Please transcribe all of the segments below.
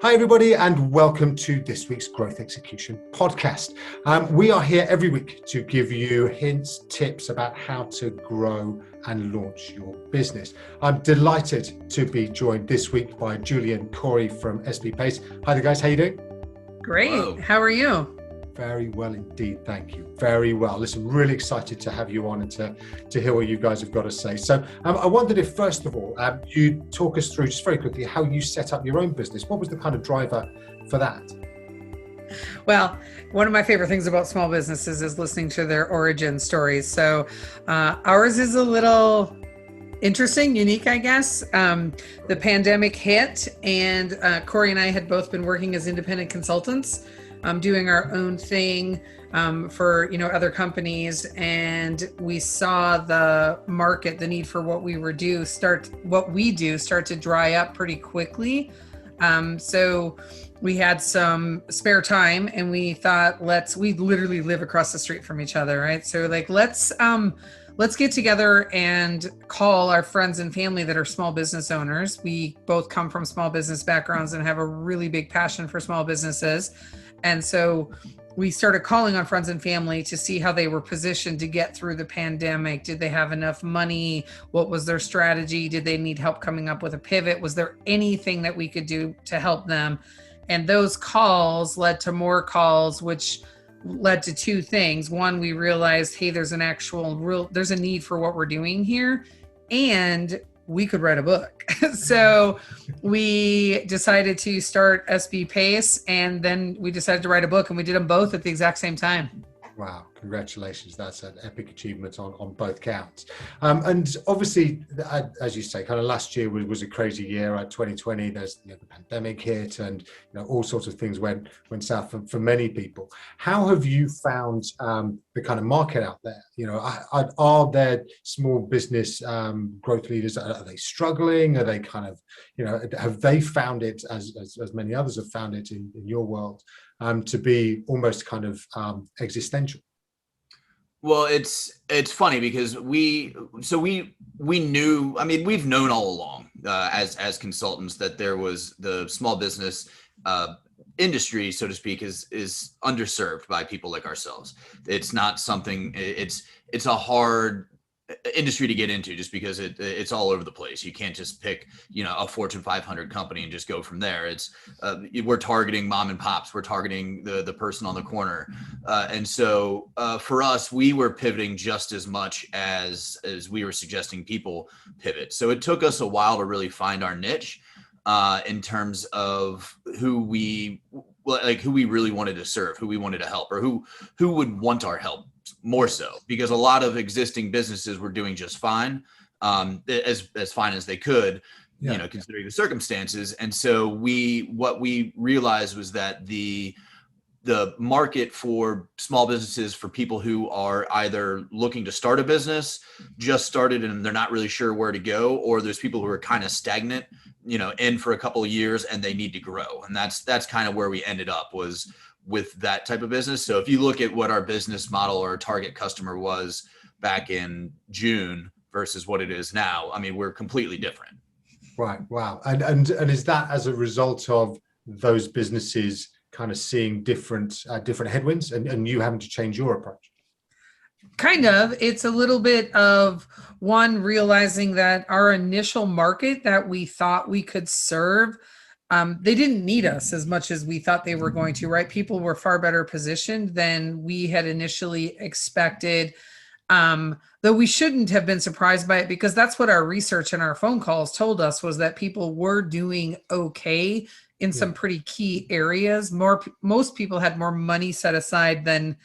Hi, everybody, and welcome to this week's Growth Execution podcast. We are here every week to give you hints, tips about how to grow and launch your business. I'm delighted to be joined this week by Julie and Corey from SB Pace. Hi there, guys. How you doing? Great. Hello. How are you? Very well indeed. Thank you. Very well. Listen, really excited to have you on and to hear what you guys have got to say. So I wondered if, first of all, you'd talk us through just very quickly how you set up your own business. What was the kind of driver for that? Well, one of my favorite things about small businesses is listening to their origin stories. So ours is a little interesting, unique, I guess. The pandemic hit and Corey and I had both been working as independent consultants, doing our own thing for other companies, and we saw the market, the need for what we do start to dry up pretty quickly. So we had some spare time, and we thought, we literally live across the street from each other, right? So let's get together and call our friends and family that are small business owners. We both come from small business backgrounds and have a really big passion for small businesses. And so we started calling on friends and family to see how they were positioned to get through the pandemic. Did they have enough money? What was their strategy? Did they need help coming up with a pivot? Was there anything that we could do to help them? And those calls led to more calls, which led to two things. One, we realized, hey, there's a need for what we're doing here, and we could write a book. So we decided to start SB Pace, and then we decided to write a book, and we did them both at the exact same time. Wow, congratulations. That's an epic achievement on both counts. And obviously, as you say, kind of last year was a crazy year. 2020, there's the pandemic hit, and all sorts of things went south for many people. How have you found the kind of market out there? Are there small business growth leaders? Are they struggling? Are they kind of, have they found it, as many others have found it in your world, to be almost kind of existential? Well, it's funny because we knew, we've known all along as consultants that there was the small business industry, so to speak, is underserved by people like ourselves. It's not something, it's a hard industry to get into just because it's all over the place. You can't just pick, a Fortune 500 company and just go from there. It's we're targeting mom and pops. We're targeting the person on the corner. And so for us, we were pivoting just as much as we were suggesting people pivot. So it took us a while to really find our niche in terms of who we really wanted to serve, who we wanted to help, or who would want our help more so, because a lot of existing businesses were doing just fine, as fine as they could, considering the circumstances. And so what we realized was that the market for small businesses, for people who are either looking to start a business, just started and they're not really sure where to go, or there's people who are kind of stagnant, in for a couple of years and they need to grow. And that's kind of where we ended up, was with that type of business. So if you look at what our business model or target customer was back in June versus what it is now, we're completely different. Right. Wow. And is that as a result of those businesses kind of seeing different headwinds and you having to change your approach? Kind of. It's a little bit of one, realizing that our initial market that we thought we could serve, they didn't need us as much as we thought they were going to, right? People were far better positioned than we had initially expected. Though we shouldn't have been surprised by it, because that's what our research and our phone calls told us, was that people were doing okay in some pretty key areas. Most people had more money set aside than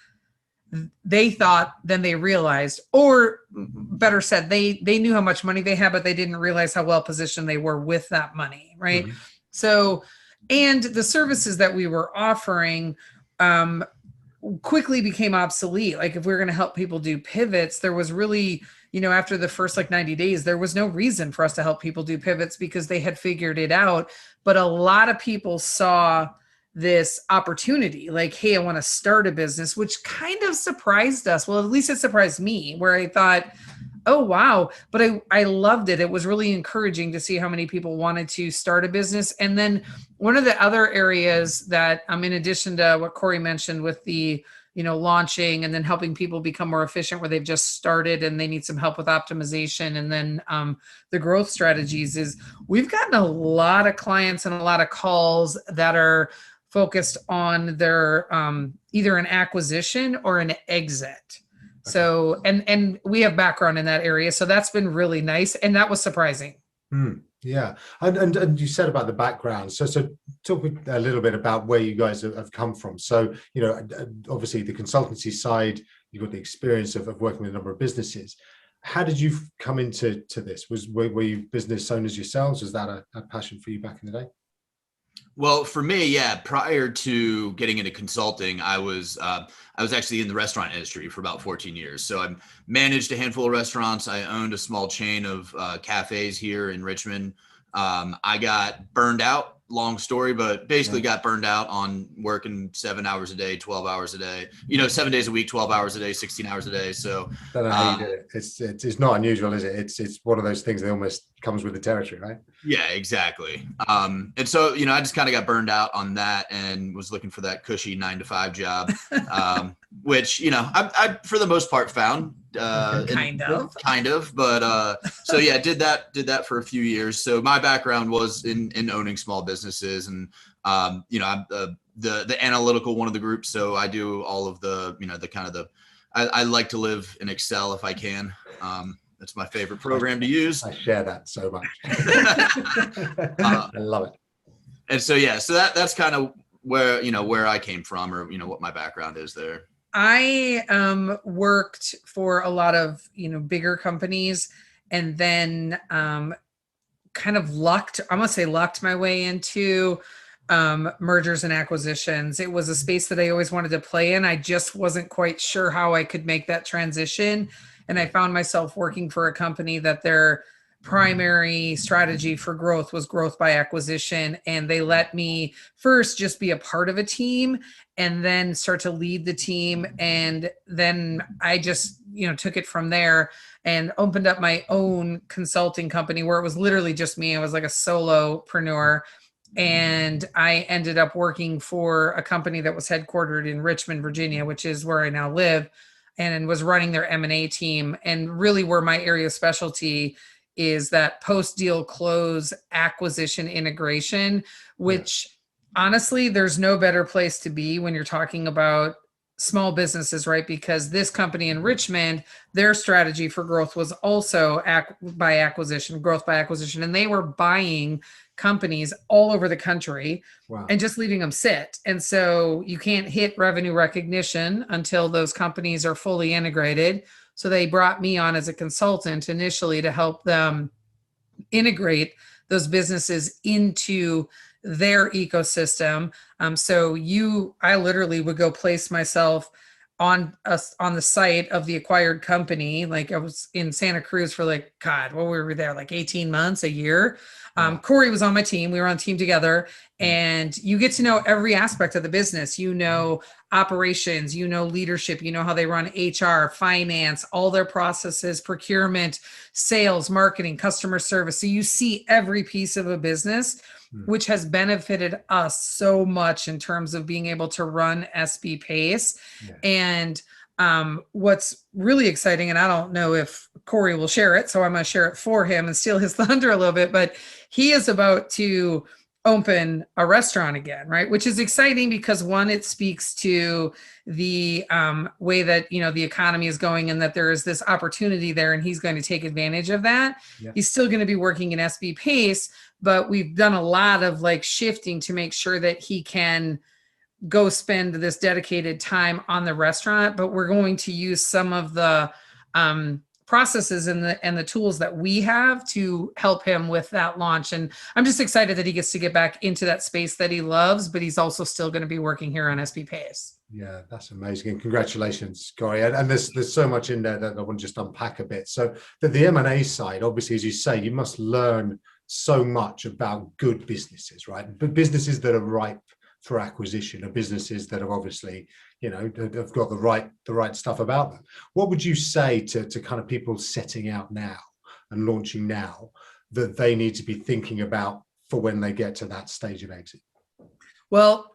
they thought, than they realized, or better said, they knew how much money they had, but they didn't realize how well positioned they were with that money, right? Mm-hmm. So, and the services that we were offering quickly became obsolete. Like, if we were going to help people do pivots, there was really, after the first 90 days, there was no reason for us to help people do pivots because they had figured it out. But a lot of people saw this opportunity, like, hey, I want to start a business, which kind of surprised us. Well, at least it surprised me, where I thought, Oh, wow. But I loved it. It was really encouraging to see how many people wanted to start a business. And then one of the other areas that, in addition to what Corey mentioned with the, launching and then helping people become more efficient where they've just started and they need some help with optimization and then the growth strategies, is we've gotten a lot of clients and a lot of calls that are focused on their either an acquisition or an exit. So, and we have background in that area. So that's been really nice. And that was surprising. Yeah. And you said about the background. So talk a little bit about where you guys have come from. So, obviously the consultancy side, you've got the experience of working with a number of businesses. How did you come into this? Were you business owners yourselves? Was that a passion for you back in the day? Well, for me, yeah, prior to getting into consulting, I was actually in the restaurant industry for about 14 years. So I managed a handful of restaurants. I owned a small chain of cafes here in Richmond. I got burned out, long story, but basically got burned out on working 7 hours a day, 12 hours a day, 7 days a week, 12 hours a day, 16 hours a day. So I don't know how you did it. It's not unusual, is it? It's one of those things that almost comes with the territory, right? Yeah, exactly. And so, I just kind of got burned out on that and was looking for that cushy 9-to-5 job, which, I for the most part found, kind of, but, so yeah, did that for a few years. So my background was in owning small businesses and, I'm the analytical one of the groups. So I do all of the, I like to live in Excel if I can. That's my favorite program to use. I share that so much. I love it. And so, yeah, so that's kind of where I came from, or, what my background is there. I worked for a lot of, bigger companies and then kind of lucked my way into mergers and acquisitions. It was a space that I always wanted to play in. I just wasn't quite sure how I could make that transition. And I found myself working for a company that their primary strategy for growth was growth by acquisition. And they let me first just be a part of a team and then start to lead the team. And then I just, took it from there and opened up my own consulting company where it was literally just me. I was like a solopreneur. And I ended up working for a company that was headquartered in Richmond, Virginia, which is where I now live, and was running their M&A team. And really where my area of specialty is that post-deal close acquisition integration, which honestly, there's no better place to be when you're talking about small businesses, right? Because this company in Richmond, their strategy for growth was also growth by acquisition. And they were buying companies all over the country and just leaving them sit. And so you can't hit revenue recognition until those companies are fully integrated. So they brought me on as a consultant initially to help them integrate those businesses into their ecosystem. I literally would go place myself on the site of the acquired company. Like I was in Santa Cruz for we were there like 18 months, a year. Corey was on my team. We were on team together, and you get to know every aspect of the business. Operations, leadership, how they run HR, finance, all their processes, procurement, sales, marketing, customer service. So you see every piece of a business, which has benefited us so much in terms of being able to run SB Pace. And what's really exciting, and I don't know if Corey will share it, so I'm going to share it for him and steal his thunder a little bit, but he is about to open a restaurant again, right? Which is exciting because one, it speaks to the way that, the economy is going and that there is this opportunity there and he's going to take advantage of that. Yeah. He's still going to be working in SB Pace, but we've done a lot of shifting to make sure that he can go spend this dedicated time on the restaurant, but we're going to use some of the processes and the tools that we have to help him with that launch. And I'm just excited that he gets to get back into that space that he loves, but he's also still going to be working here on SB Pace. Yeah, that's amazing. And congratulations, Corey. And there's so much in there that I want to just unpack a bit. So the M&A side, obviously, as you say, you must learn so much about good businesses, right? But businesses that are ripe for acquisition are businesses that are obviously, have got the right stuff about them. What would you say to kind of people setting out now and launching now that they need to be thinking about for when they get to that stage of exit? Well,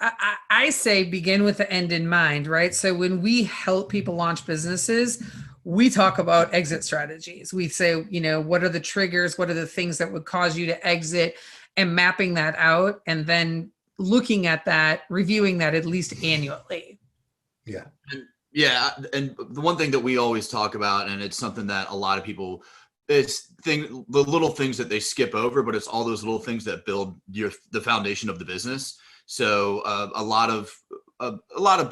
I say begin with the end in mind, right? So when we help people launch businesses, we talk about exit strategies. We say, what are the triggers? What are the things that would cause you to exit, and mapping that out, and then looking at that, reviewing that at least annually. Yeah. Yeah. And the one thing that we always talk about, and it's something that a lot of people, the little things that they skip over, but it's all those little things that build the foundation of the business. So a lot of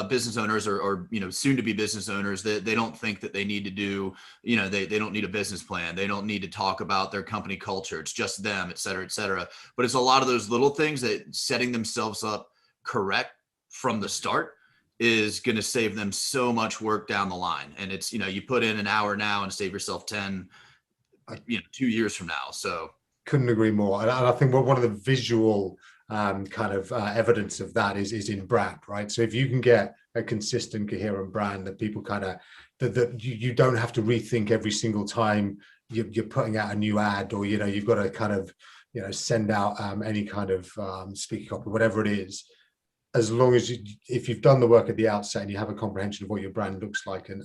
business owners or soon to be business owners, that they don't think that they need to do, they don't need a business plan. They don't need to talk about their company culture. It's just them, et cetera, et cetera. But it's a lot of those little things that setting themselves up correct from the start is going to save them so much work down the line. And it's, you put in an hour now and save yourself 10, 2 years from now. So couldn't agree more. And I think one of the visual evidence of that is in brand, right? So if you can get a consistent, coherent brand that people that you don't have to rethink every single time you're putting out a new ad, or you've got to send out any kind of speaking copy, whatever it is. As long as if you've done the work at the outset and you have a comprehension of what your brand looks like and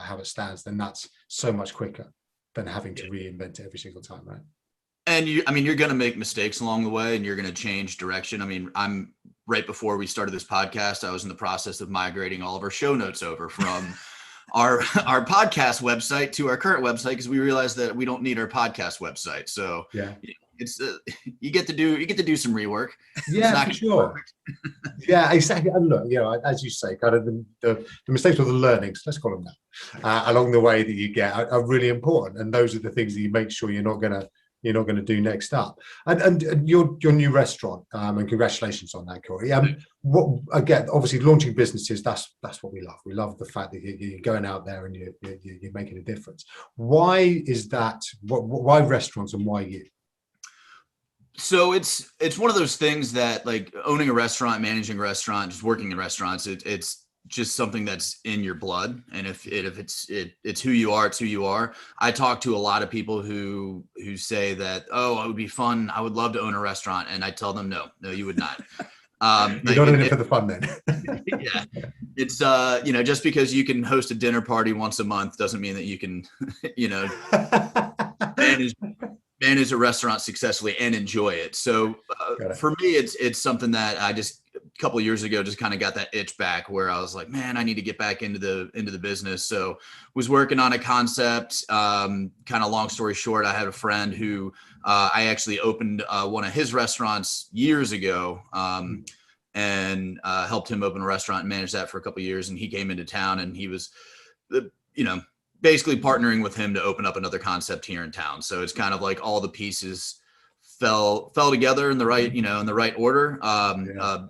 how it stands, then that's so much quicker than having to reinvent it every single time, right? And you're going to make mistakes along the way, and you're going to change direction. I mean, I'm right before we started this podcast, I was in the process of migrating all of our show notes over from our podcast website to our current website, because we realized that we don't need our podcast website. So yeah, it's you get to do some rework. Yeah, for sure. Yeah, exactly. And look, as you say, kind of the mistakes or the learnings, let's call them that, along the way that you get are really important, and those are the things that you make sure you're not going to do next up. And your new restaurant, and congratulations on that, Corey. What, again, obviously launching businesses, that's what we love. We love the fact that you're going out there and you're making a difference. Why is that? Why restaurants, and why you? So it's one of those things that, like, owning a restaurant, managing a restaurant, just working in restaurants, it's just something that's in your blood. And if it's who you are, it's who you are. I talk to a lot of people who say that, oh, it would be fun, I would love to own a restaurant. And I tell them, no, you would not. You're not in it for the fun then. Yeah. It's, just because you can host a dinner party once a month doesn't mean that you can, manage a restaurant successfully and enjoy it. So for me, it's something that I just, a couple of years ago, just kind of got that itch back, where I was like, man, I need to get back into the business. So was working on a concept. Kind of long story short, I had a friend who I actually opened one of his restaurants years ago, and helped him open a restaurant and manage that for a couple of years. And he came into town, and he was, basically partnering with him to open up another concept here in town. So it's kind of like all the pieces fell together in the right, in the right order. A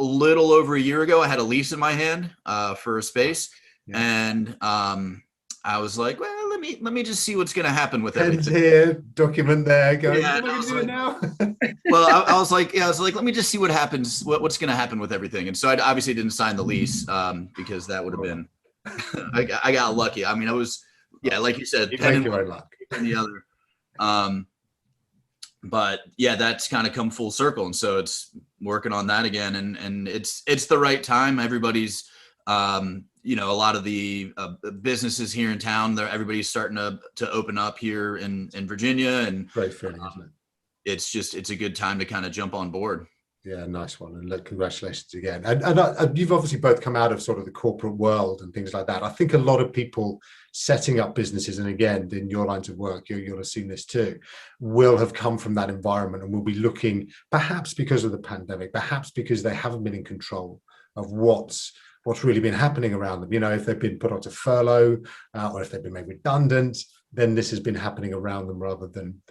little over a year ago, I had a lease in my hand for a space, and I was like, well, let me just see what's going to happen with everything. Pens here, document there, going, yeah, what am I going to do now? Well, I was like, let me just see what happens, what's going to happen with everything. And so I obviously didn't sign the lease because that would have been, I got lucky. I mean, I was, like you said, pen in one luck and the other. But yeah, that's kind of come full circle. And so it's working on that again. And it's the right time. Everybody's, a lot of the businesses here in town, everybody's starting to open up here in Virginia. And great feeling, isn't it? It's a good time to kind of jump on board. Yeah, nice one. And look, congratulations again. And you've obviously both come out of sort of the corporate world and things like that. I think a lot of people setting up businesses, and again, in your lines of work, you'll have seen this too, will have come from that environment and will be looking, perhaps because of the pandemic, perhaps because they haven't been in control of what's really been happening around them. If they've been put onto furlough, or if they've been made redundant, then this has been happening around them rather than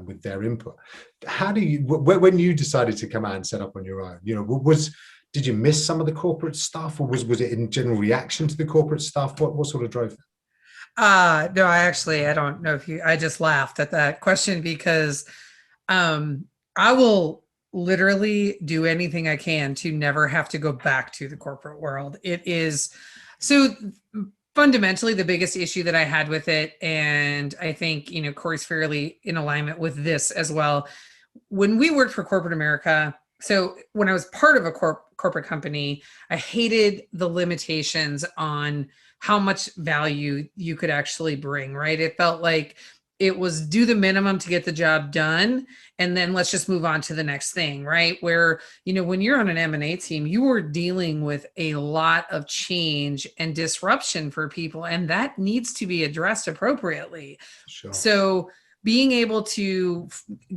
with their input. How do you, when you decided to come out and set up on your own, did you miss some of the corporate stuff, or was it in general reaction to the corporate stuff? What sort of drove that? No, I don't know I just laughed at that question, because I will literally do anything I can to never have to go back to the corporate world. It is so fundamentally the biggest issue that I had with it, and I think, Corey's fairly in alignment with this as well. When we worked for corporate America, so when I was part of a corporate company, I hated the limitations on how much value you could actually bring, right? It felt like it was do the minimum to get the job done, and then let's just move on to the next thing, right? Where, when you're on an M&A team, you are dealing with a lot of change and disruption for people, and that needs to be addressed appropriately. Sure. So being able to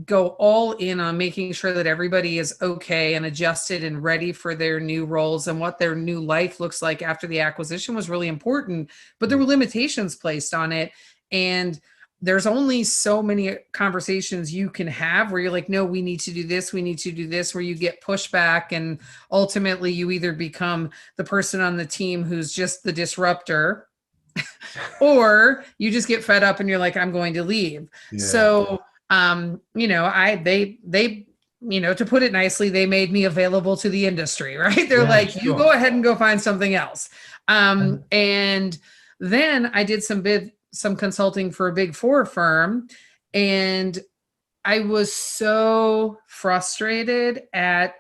go all in on making sure that everybody is okay and adjusted and ready for their new roles and what their new life looks like after the acquisition was really important, but there were limitations placed on it. And there's only so many conversations you can have where you're like, no, we need to do this, where you get pushback, and ultimately you either become the person on the team who's just the disruptor, or you just get fed up and you're like, I'm going to leave. Yeah. So, to put it nicely, they made me available to the industry, right? They're like, sure, you go ahead and go find something else. And then I did some consulting for a Big Four firm, and I was so frustrated at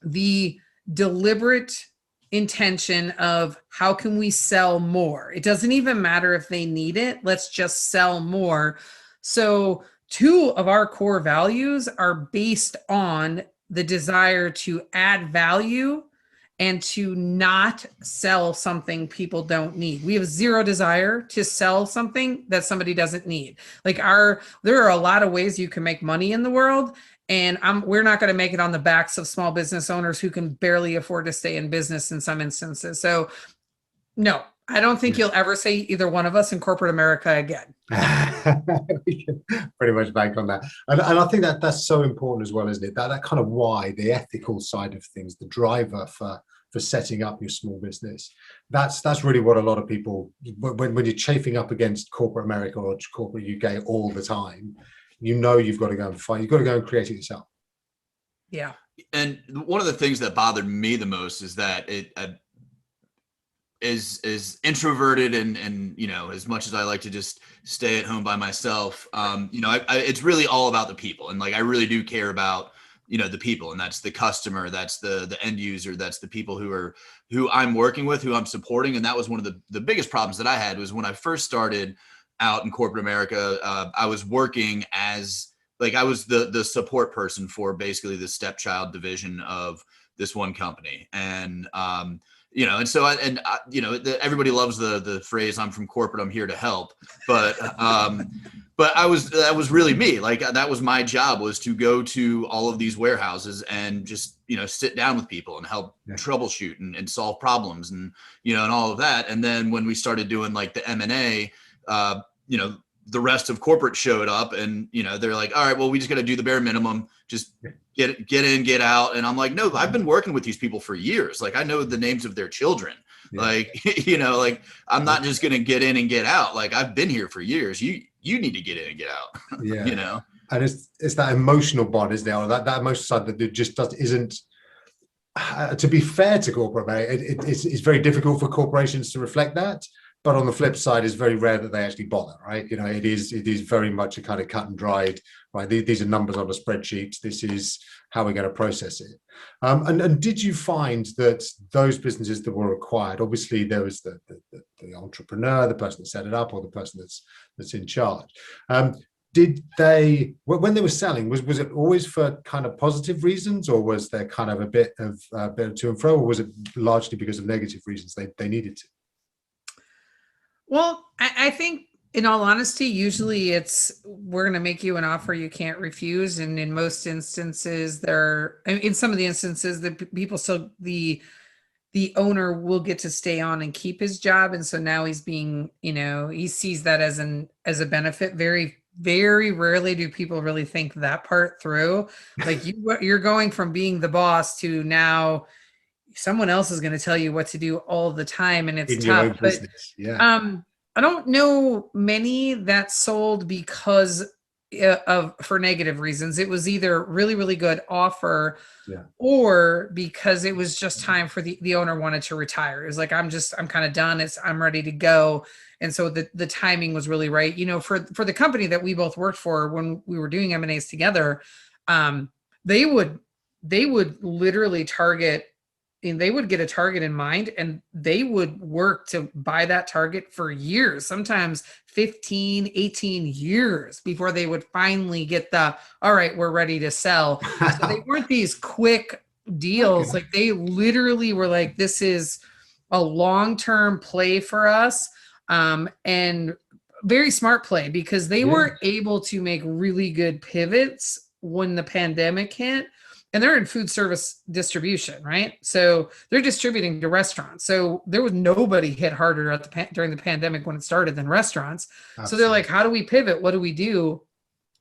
the deliberate intention of how can we sell more? It doesn't even matter if they need it. Let's just sell more. So 2 of our core values are based on the desire to add value and to not sell something people don't need. We have zero desire to sell something that somebody doesn't need. Like there are a lot of ways you can make money in the world, and we're not going to make it on the backs of small business owners who can barely afford to stay in business in some instances. So no, I don't think you'll ever see either one of us in corporate America again. We can pretty much bank on that. And I think that's so important as well, isn't it? That kind of why, the ethical side of things, the driver for setting up your small business. That's really what a lot of people, when you're chafing up against corporate America or corporate UK all the time, you've got to go and find, you've got to go and create it yourself. Yeah. And one of the things that bothered me the most is that it is introverted and as much as I like to just stay at home by myself, it's really all about the people. And like, I really do care about, the people, and that's the customer, that's the end user, that's the people who I'm working with, who I'm supporting. And that was one of the biggest problems that I had was when I first started out in corporate America. I was working as I was the support person for basically the stepchild division of this one company. And, and so everybody loves the phrase, I'm from corporate, I'm here to help. But that was really me. Like, that was my job, was to go to all of these warehouses and just, sit down with people and help troubleshoot and solve problems and, and all of that. And then when we started doing like the M&A, the rest of corporate showed up, and, they're like, all right, well, we just got to do the bare minimum. Just get in, get out. And I'm like, no, I've been working with these people for years. Like, I know the names of their children. Yeah. Like, I'm not just going to get in and get out. Like, I've been here for years. You need to get in and get out. Yeah. And it's that emotional bond, isn't there? That emotional side that just isn't, to be fair to corporate America, it's very difficult for corporations to reflect that. But on the flip side, it's very rare that they actually bother, right? It is very much a kind of cut and dried, right? These are numbers on a spreadsheet. This is how we're going to process it. And did you find that those businesses that were acquired, obviously there was the entrepreneur, the person that set it up, or the person that's in charge. Did they, when they were selling, was it always for kind of positive reasons, or was there kind of a bit of to and fro, or was it largely because of negative reasons they needed to? Well, I think, in all honesty, usually we're going to make you an offer you can't refuse. And in most instances, in some of the instances, the people still, the owner will get to stay on and keep his job. And so now he's being, he sees that as a benefit. Very, very rarely do people really think that part through. Like, you're going from being the boss to now someone else is going to tell you what to do all the time, and it's tough. But I don't know many that sold because for negative reasons. It was either really, really good offer, Yeah. or because it was just time for the owner wanted to retire. It was like, I'm kind of done. I'm ready to go. And so the timing was really right. For the company that we both worked for when we were doing M&As together, they would literally target, and they would get a target in mind, and they would work to buy that target for years, sometimes 15, 18 years before they would finally get all right, we're ready to sell. So they weren't these quick deals. Okay. Like, they literally were like, this is a long-term play for us. And very smart play, because they were able to make really good pivots when the pandemic hit. And they're in food service distribution, right? So they're distributing to restaurants. So there was nobody hit harder during the pandemic when it started than restaurants. Absolutely. So they're like, how do we pivot? What do we do?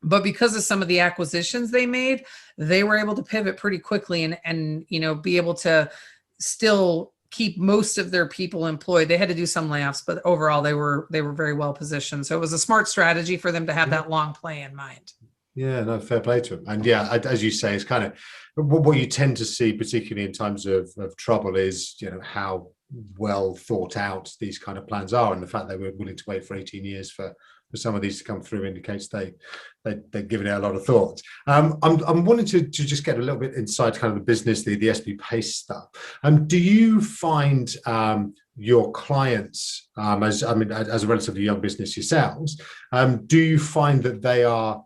But because of some of the acquisitions they made, they were able to pivot pretty quickly and be able to still keep most of their people employed. They had to do some layoffs, but overall they were very well positioned. So it was a smart strategy for them to have that long play in mind. Yeah, no, fair play to them. And yeah, as you say, it's kind of what you tend to see, particularly in times of trouble, is how well thought out these kind of plans are, and the fact they were willing to wait for 18 years for some of these to come through indicates they're giving it a lot of thought. I'm wanting to just get a little bit inside kind of the business, the SB Pace stuff. Do you find your clients, as a relatively young business yourselves, do you find that they are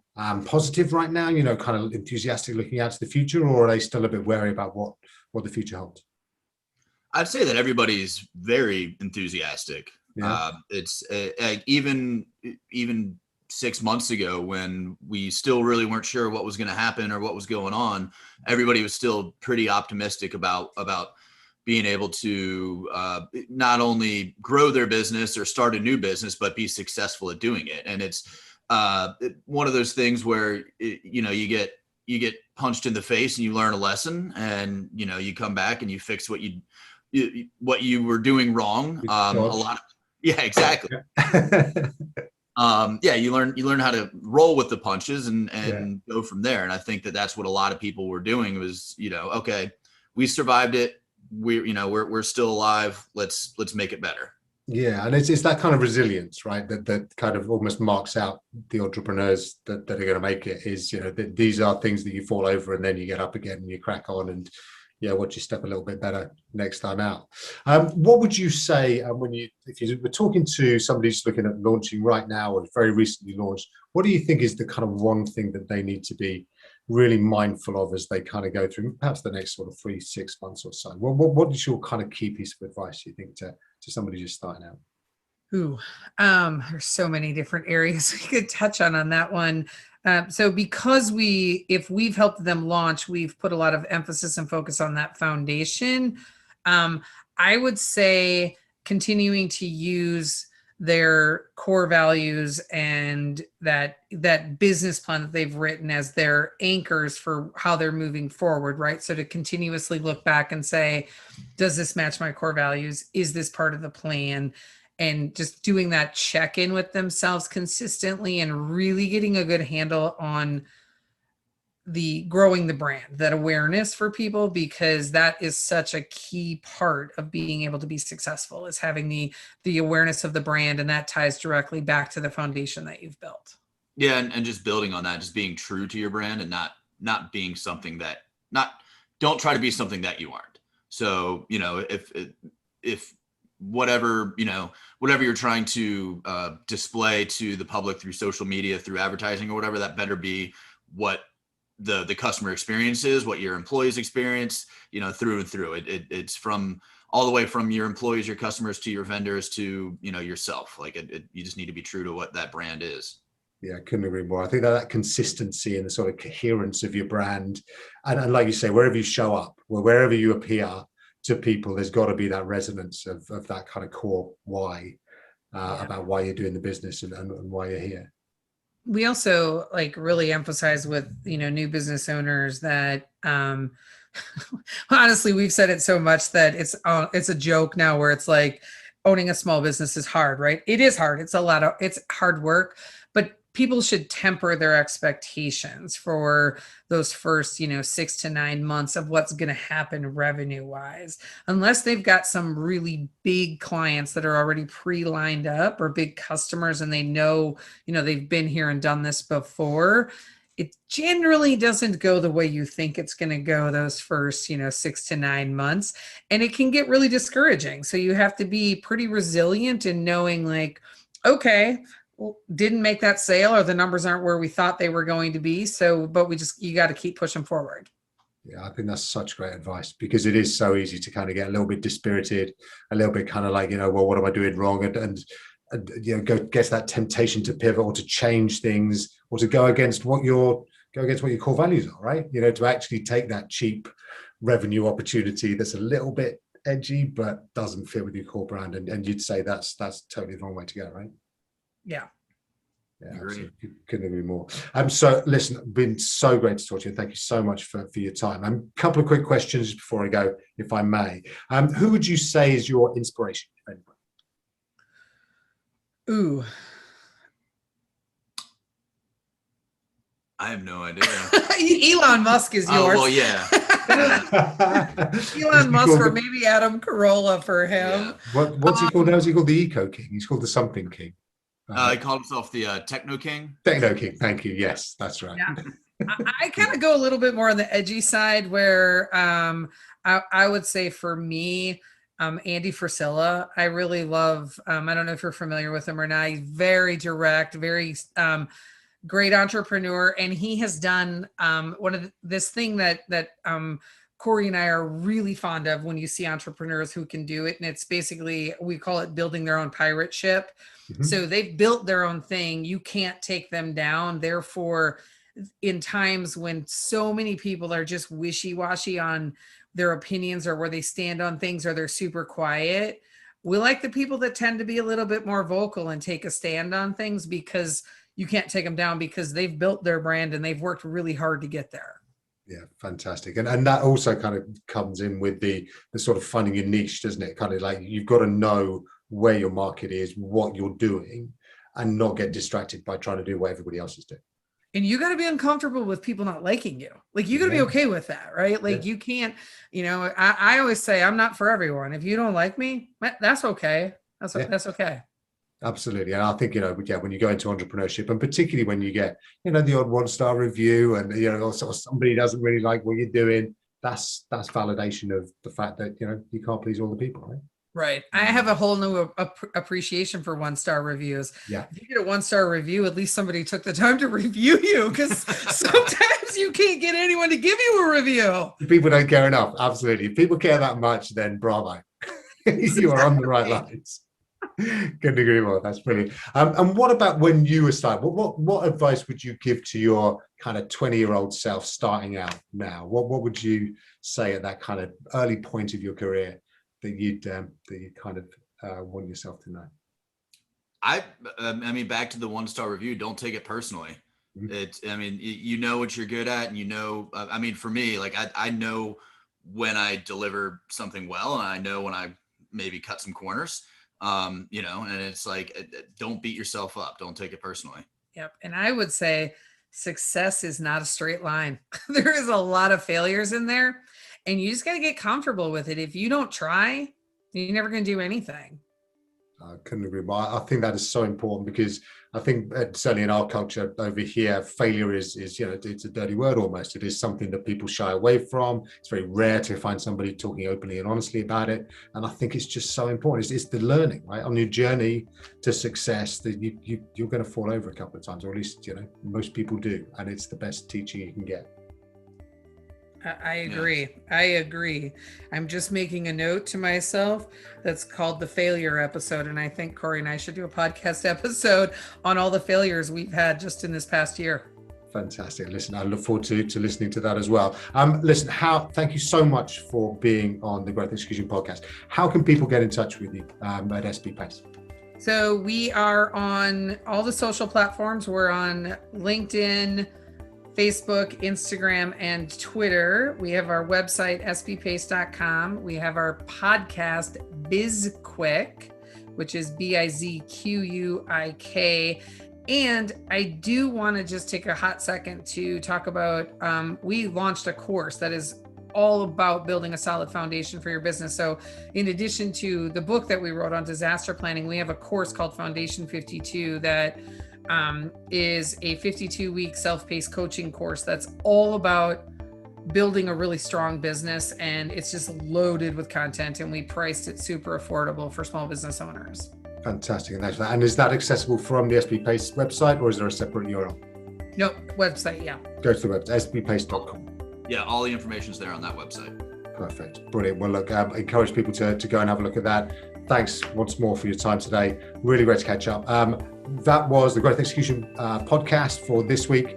positive right now, kind of enthusiastic looking out to the future, or are they still a bit wary about what the future holds? I'd say that everybody's very enthusiastic. Yeah. It's even 6 months ago, when we still really weren't sure what was going to happen or what was going on, everybody was still pretty optimistic about being able to not only grow their business or start a new business, but be successful at doing it. And it's one of those things where you get punched in the face and you learn a lesson, and you come back and you fix what you were doing wrong. Yeah, exactly. You learn how to roll with the punches and go from there. And I think that's what a lot of people were doing was, okay, we survived it. We're still alive. Let's make it better. Yeah, and it's that kind of resilience, right? That kind of almost marks out the entrepreneurs that are going to make it. Is that these are things that you fall over and then you get up again and you crack on, and watch you step a little bit better next time out. What would you say if you were talking to somebody who's looking at launching right now or very recently launched? What do you think is the kind of one thing that they need to be really mindful of as they kind of go through perhaps the next sort of 3-6 months or so? What is your kind of key piece of advice, you think, to somebody just starting out? There's so many different areas we could touch on that one. So because if we've helped them launch, we've put a lot of emphasis and focus on that foundation. I would say continuing to use their core values and that business plan that they've written as their anchors for how they're moving forward, right? So to continuously look back and say, does this match my core values? Is this part of the plan? And just doing that check-in with themselves consistently and really getting a good handle on growing the brand, that awareness for people, because that is such a key part of being able to be successful, is having the awareness of the brand. And that ties directly back to the foundation that you've built. Yeah. And just building on that, just being true to your brand and not being something don't try to be something that you aren't. So, if whatever you're trying to display to the public through social media, through advertising or whatever, that better be what the customer experience is, what your employees experience, through and through. It's from all the way from your employees, your customers, to your vendors, to yourself. Like you just need to be true to what that brand is. Yeah, I couldn't agree more. I think that consistency and the sort of coherence of your brand, and like you say, wherever you show up, or wherever you appear to people, there's got to be that resonance of that kind of core why, about why you're doing the business and why you're here. We also really emphasize with new business owners that honestly, we've said it so much that it's a joke now, where it's like owning a small business is hard, right? It is hard. It's hard work, but people should temper their expectations for those first, 6 to 9 months of what's going to happen revenue wise, unless they've got some really big clients that are already pre-lined up or big customers and they know, they've been here and done this before. It generally doesn't go the way you think it's going to go those first, 6 to 9 months. And it can get really discouraging. So you have to be pretty resilient in knowing like, okay, well, didn't make that sale or the numbers aren't where we thought they were going to be. So, but you got to keep pushing forward. Yeah, I think that's such great advice, because it is so easy to kind of get a little bit dispirited, a little bit kind of like, well, what am I doing wrong? And gets that temptation to pivot or to change things or to go against what your core values are, right? To actually take that cheap revenue opportunity that's a little bit edgy but doesn't fit with your core brand, and you'd say that's totally the wrong way to go, right? Yeah, absolutely. Couldn't agree more. So listen, it's been so great to talk to you. Thank you so much for your time. A couple of quick questions before I go, if I may. Who would you say is your inspiration, if anyone? Ooh. I have no idea. Elon Musk is yours. Oh, well, yeah. Elon Musk, or maybe Adam Carolla for him. Yeah. What's he called now? Is he called the Eco King? He's called the something King. He called himself the Techno King. Techno King. Thank you. Yes, that's right. Yeah. I kind of go a little bit more on the edgy side, where I would say for me, Andy Frisella, I really love. I don't know if you're familiar with him or not. He's very direct, very great entrepreneur, and he has done this thing that Corey and I are really fond of when you see entrepreneurs who can do it, and it's basically, we call it building their own pirate ship. Mm-hmm. So they've built their own thing. You can't take them down. Therefore, in times when so many people are just wishy-washy on their opinions or where they stand on things, or they're super quiet, we like the people that tend to be a little bit more vocal and take a stand on things, because you can't take them down, because they've built their brand and they've worked really hard to get there. Yeah, fantastic. And that also kind of comes in with the sort of finding your niche, doesn't it? Kind of like, you've got to know where your market is, what you're doing, and not get distracted by trying to do what everybody else is doing. And you got to be uncomfortable with people not liking you. Like, you got to be okay with that, right? Like, you can't, I always say, I'm not for everyone. If you don't like me, that's okay. That's okay. Absolutely. And I think, when you go into entrepreneurship, and particularly when you get, the odd 1-star review, and, or somebody doesn't really like what you're doing, that's validation of the fact that, you can't please all the people, right? Right. I have a whole new appreciation for 1-star reviews. Yeah. If you get a 1-star review, at least somebody took the time to review you, because sometimes you can't get anyone to give you a review. People don't care enough. Absolutely. If people care that much, then bravo. You are on the right lines. Couldn't agree more. That's brilliant. And what about when you were starting? What advice would you give to your kind of 20-year-old self starting out now? What would you say at that kind of early point of your career that you kind of want yourself to know? I mean, back to the 1-star review, don't take it personally. Mm-hmm. You know what you're good at, and for me, like, I know when I deliver something well, and I know when I maybe cut some corners, and it's like, don't beat yourself up. Don't take it personally. Yep. And I would say success is not a straight line. There is a lot of failures in there, and you just got to get comfortable with it. If you don't try, you're never going to do anything. I couldn't agree more. I think that is so important, because I think certainly in our culture over here, failure is it's a dirty word almost. It is something that people shy away from. It's very rare to find somebody talking openly and honestly about it. And I think it's just so important. It's the learning, right? On your journey to success, that you're going to fall over a couple of times, or at least, most people do. And it's the best teaching you can get. I agree. Yes. I agree. I'm just making a note to myself that's called the failure episode. And I think Corey and I should do a podcast episode on all the failures we've had just in this past year. Fantastic. Listen, I look forward to listening to that as well. Listen, thank you so much for being on the Growth Execution podcast. How can people get in touch with you at SB Pace? So we are on all the social platforms. We're on LinkedIn, Facebook, Instagram, and Twitter. We have our website, sbpace.com. We have our podcast, BizQuick, which is BizQuik. And I do want to just take a hot second to talk about, we launched a course that is all about building a solid foundation for your business. So in addition to the book that we wrote on disaster planning, we have a course called Foundation 52 that is a 52-week self-paced coaching course that's all about building a really strong business, and it's just loaded with content, and we priced it super affordable for small business owners. Fantastic. And thanks for that. And is that accessible from the SB Pace website, or is there a separate URL? Nope, website, yeah. Go to the website, sbpace.com. Yeah, all the information's there on that website. Perfect. Brilliant. Well, look, encourage people to go and have a look at that. Thanks once more for your time today. Really great to catch up. That was the Growth Execution podcast for this week.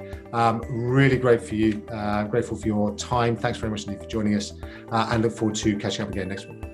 Really great for you. Grateful for your time. Thanks very much indeed for joining us, and look forward to catching up again next week.